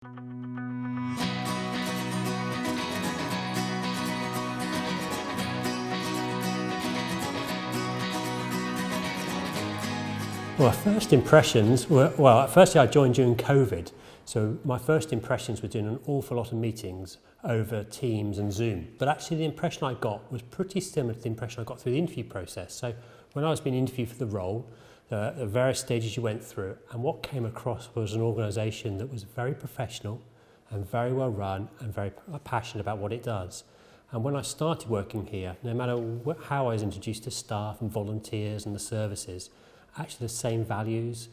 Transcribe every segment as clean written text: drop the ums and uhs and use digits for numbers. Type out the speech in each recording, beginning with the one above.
Well, first impressions were, firstly I joined during COVID, so my first impressions were doing an awful lot of meetings over Teams and Zoom. But actually the impression I got was pretty similar to the impression I got through the interview process. So when I was being interviewed for the role, the various stages you went through, and what came across was an organisation that was very professional and very well run and very passionate about what it does. And when I started working here, no matter how I was introduced to staff and volunteers and the services, actually the same values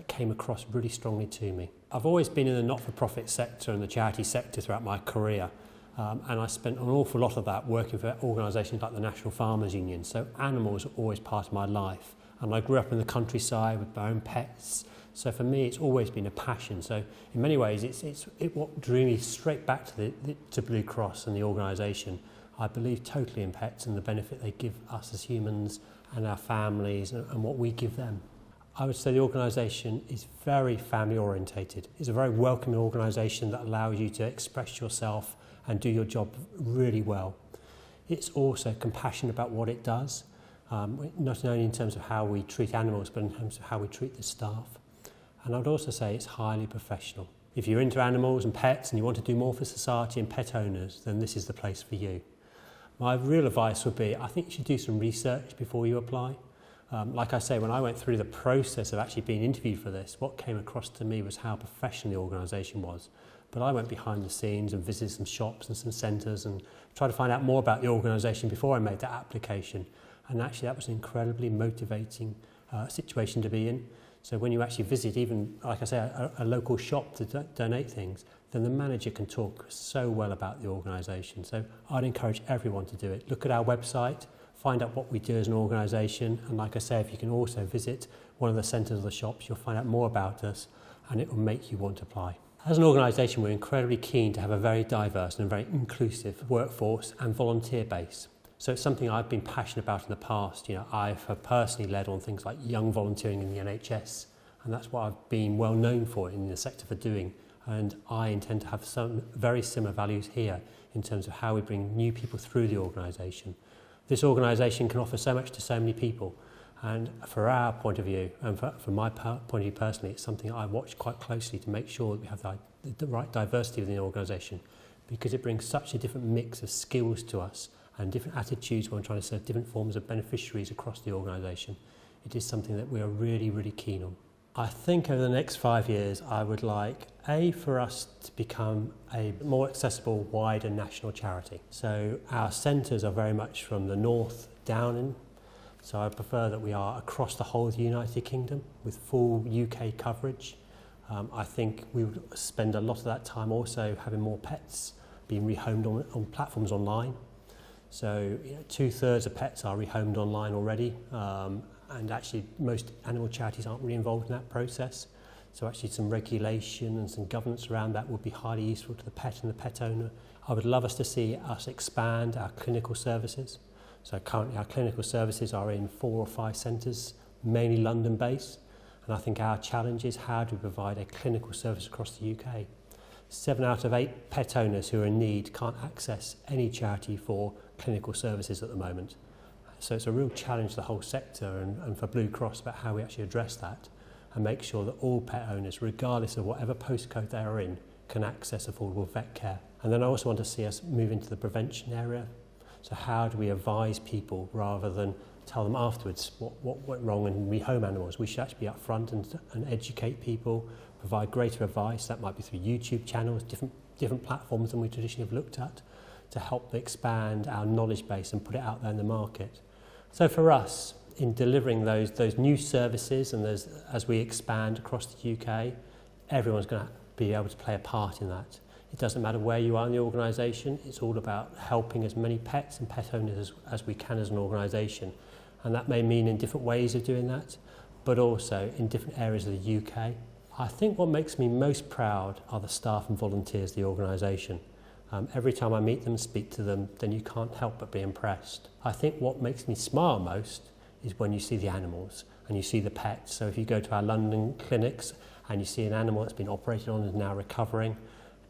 came across really strongly to me. I've always been in the not-for-profit sector and the charity sector throughout my career, and I spent an awful lot of that working for organisations like the National Farmers Union, so animals are always part of my life. And I grew up in the countryside with my own pets, so for me it's always been a passion. So in many ways it's what drew me straight back to Blue Cross and the organisation. I believe totally in pets and the benefit they give us as humans and our families and what we give them. I would say the organisation is very family orientated. It's a very welcoming organisation that allows you to express yourself and do your job really well. It's also compassionate about what it does, not only in terms of how we treat animals, but in terms of how we treat the staff. And I would also say it's highly professional. If you're into animals and pets and you want to do more for society and pet owners, then this is the place for you. My real advice would be, I think you should do some research before you apply. Like I say, when I went through the process of actually being interviewed for this, what came across to me was how professional the organisation was. But I went behind the scenes and visited some shops and some centres and tried to find out more about the organisation before I made that application. And actually that was an incredibly motivating situation to be in. So when you actually visit even, like I say, a local shop to donate things, then the manager can talk so well about the organisation. So I'd encourage everyone to do it. Look at our website, find out what we do as an organisation, and like I say, if you can also visit one of the centres of the shops, you'll find out more about us and it will make you want to apply. As an organisation, we're incredibly keen to have a very diverse and very inclusive workforce and volunteer base. So it's something I've been passionate about in the past. I've personally led on things like young volunteering in the NHS, and that's what I've been well known for in the sector for doing. And I intend to have some very similar values here in terms of how we bring new people through the organisation. This organisation can offer so much to so many people, and for our point of view, and from my point of view personally, it's something I watch quite closely to make sure that we have the right diversity within the organisation, because it brings such a different mix of skills to us and different attitudes when trying to serve different forms of beneficiaries across the organisation. It is something that we are really, really keen on. I think over the next 5 years, I would like, for us to become a more accessible, wider national charity. So our centres are very much from the north down in, so I prefer that we are across the whole of the United Kingdom with full UK coverage. I think we would spend a lot of that time also having more pets being rehomed on platforms online. So 2/3 of pets are rehomed online already. And actually most animal charities aren't really involved in that process. So actually some regulation and some governance around that would be highly useful to the pet and the pet owner. I would love us to see us expand our clinical services. So currently our clinical services are in 4 or 5 centres, mainly London based. And I think our challenge is how do we provide a clinical service across the UK. 7 out of 8 pet owners who are in need can't access any charity for clinical services at the moment. So it's a real challenge to the whole sector and for Blue Cross about how we actually address that and make sure that all pet owners, regardless of whatever postcode they are in, can access affordable vet care. And then I also want to see us move into the prevention area. So how do we advise people rather than tell them afterwards what went wrong and rehome animals? We should actually be upfront and educate people, provide greater advice. That might be through YouTube channels, different platforms than we traditionally have looked at, to help expand our knowledge base and put it out there in the market. So for us, in delivering those new services and as we expand across the UK, everyone's going to be able to play a part in that. It doesn't matter where you are in the organisation, it's all about helping as many pets and pet owners as we can as an organisation. And that may mean in different ways of doing that, but also in different areas of the UK. I think what makes me most proud are the staff and volunteers of the organisation. Every time I meet them and speak to them, then you can't help but be impressed. I think what makes me smile most is when you see the animals and you see the pets. So if you go to our London clinics and you see an animal that's been operated on and is now recovering,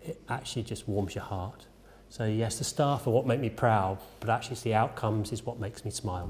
it actually just warms your heart. So yes, the staff are what make me proud, but actually it's the outcomes is what makes me smile.